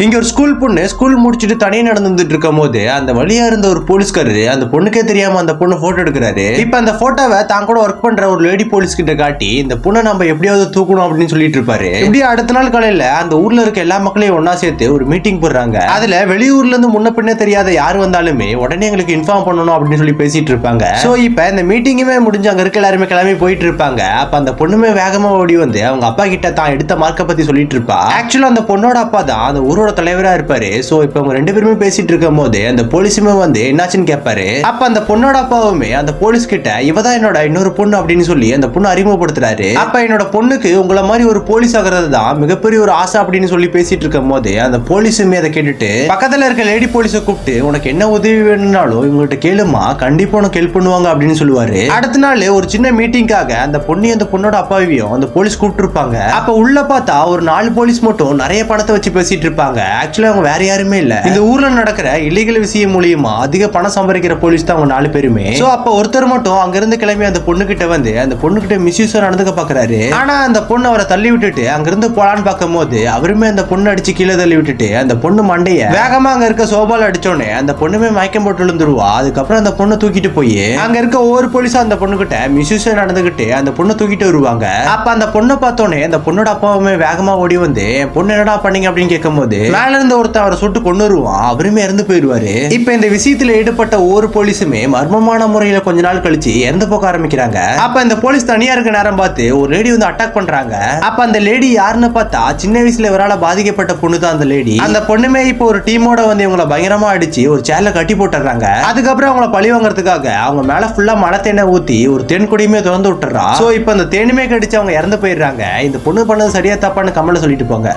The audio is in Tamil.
இங்க ஒரு ஸ்கூல் பொண்ணு ஸ்கூல் முடிச்சுட்டு தனியா நடந்துட்டு இருக்கும் போது அந்த வழியா இருந்த ஒரு போலீஸ்காரரு அந்த பொண்ணுக்கே தெரியாம அந்த பொண்ணு போட்டோ எடுக்கிறாரு. இப்ப அந்த போட்டோவை தான் கூட ஒர்க் பண்ற ஒரு லேடி போலீஸ் கிட்ட காட்டி இந்த பொண்ணை நம்ம எப்படியாவது தூக்கணும் அப்படின்னு சொல்லிட்டு இருப்பாரு. இப்படி அடுத்த நாள் காலையில அந்த ஊர்ல இருக்க எல்லா மக்களையும் ஒன்னா சேர்த்து ஒரு மீட்டிங் போடுறாங்க. அதுல வெளியூர்ல இருந்து முன்ன பின்ன தெரியாத யார் வந்தாலுமே உடனே எங்களுக்கு இன்ஃபார்ம் பண்ணணும் அப்படின்னு சொல்லி பேசிட்டு இருப்பாங்க. சோ இப்ப இந்த மீட்டிங்குமே முடிஞ்சு அங்க இருக்க எல்லாருமே கிளம்பி போயிட்டு இருப்பாங்க. அப்ப அந்த பொண்ணுமே வேகமா ஓடி வந்து அவங்க அப்பா கிட்ட தான் எடுத்த மார்க்க பத்தி சொல்லிட்டு இருப்பா. ஆக்சுவலா அந்த பொண்ணோட அப்பா தான் அந்த ஊரோட தலைவரா இருப்பாரு. சோ இப்ப அவங்க ரெண்டு பேருமே பேசிட்டு இருக்கும் போது அந்த போலீஸுமே வந்து என்னாச்சுன்னு கேட்பாரு. அப்ப அந்த பொண்ணோட அப்பாவுமே அந்த போலீஸ் கிட்ட இவதான் என்னோட இன்னொரு பொண்ணு அப்படின்னு சொல்லி அந்த பொண்ணு அறிமுகப்படுத்துறாரு. அப்ப என்னோட பொண்ணுக்கு உங்கள மாதிரி ஒரு போலீஸ் ஆகிறது தான் மிகப்பெரிய ஒரு ஆசை அப்படின்னு சொல்லி பேசிட்டு இருக்கும் போது அந்த போலீஸுமே அதை கேட்டுட்டு பக்கத்துல இருக்க லேடி போலீஸை கூப்பிட்டு உனக்கு என்ன உதவி வேணும்னாலும் இவங்ககிட்ட கேளுமா, கண்டிப்பா உனக்கு ஹெல்ப் பண்ணுவாங்க அப்படின்னு சொல்லுவாரு. அடுத்த நாள் ஒரு சின்ன மீட்டிங்காக அந்த பொண்ணோட அப்பாவையும் அந்த போலீஸ் கூப்பிட்டு இருப்பாங்க. அப்ப உள்ள பார்த்தா ஒரு 4 போலீஸ் மட்டும் நிறைய பணத்தை வச்சு பேசிட்டு இருப்பாங்க. ஆக்சுவலா அவங்க வேற யாருமே இல்ல, இந்த ஊர்ல நடக்கிற இல்லீகல் விஷயம் மூலியமா அதிக பணம் சம்பாதிக்கிற போலீஸ் தான் அவங்க 4 பேருமே. சோ அப்ப ஒருத்தர் மட்டும் அங்க இருந்து கிளம்பி அந்த பொண்ணு கிட்ட வந்து அந்த பொண்ணு கிட்ட மிஸ்யூஸா நடந்துக்க பாக்குறாரு. ஆனா அந்த பொண்ணு அவரை தள்ளி விட்டுட்டு அங்க இருந்து போலான்னு பார்க்கும் போது அவருமே அந்த பொண்ணு அடிச்சு கீழே தள்ளி விட்டுட்டு அந்த பொண்ணு மண்டைய வேகமா அங்க இருக்க சோபால அடிச்சோடனே அந்த பொண்ணுமே மயக்கம் போட்டு விழுந்துருவா. அதுக்கப்புறம் அந்த பொண்ணு தூக்கிட்டு போய் அங்க இருக்க ஒவ்வொரு போலீஸா அந்த பொண்ணு கிட்ட மிஸ்யூஸா நடந்துகிட்டு அந்த பொண்ணு தூக்கிட்டு வருவாங்க. அப்ப அந்த பொண்ணை பார்த்தோன்னே அந்த பொண்ணோட அப்பாவுமே வேகமா ஓடி வந்து என் பொண்ணு என்னடா பண்ணீங்க அப்படின்னு கேட்கும் போது மேல இருந்து ஒருத்தன் அவரை சுட்டு கொன்னுருவான். அவருமே இறந்து போயிருவாரு. இப்ப இந்த விஷயத்துல ஈடுபட்ட ஒவ்வொரு போலீஸுமே மர்மமான முறையில கொஞ்ச நாள் கழிச்சு இறந்து போக ஆரம்பிக்கிறாங்க. அப்ப இந்த போலீஸ் தனியா இருக்க நேரம் பார்த்து ஒரு லேடி வந்து அட்டாக் பண்றாங்க. அப்ப அந்த லேடி யாருன்னு பார்த்தா சின்ன வயசுல இவரால பாதிக்கப்பட்ட பொண்ணு தான் அந்த லேடி. அந்த பொண்ணுமே இப்போ ஒரு டீமோட வந்து இவங்களை பயங்கரமா அடிச்சு ஒரு சேர்ல கட்டி போட்டுறாங்க. அதுக்கப்புறம் அவங்கள பழி வாங்குறதுக்காக அவங்க மேல ஃபுல்லா மழை தேனை ஊத்தி ஒரு தேன் கொடியுமே திறந்து விட்டுறா. சோ இப்ப அந்த தேனுமே கடிச்சு அவங்க இறந்து போயிடுறாங்க. இந்த பொண்ணு பண்ணது சரியா தப்பான்னு கமெண்ட்ல சொல்லிட்டு போங்க.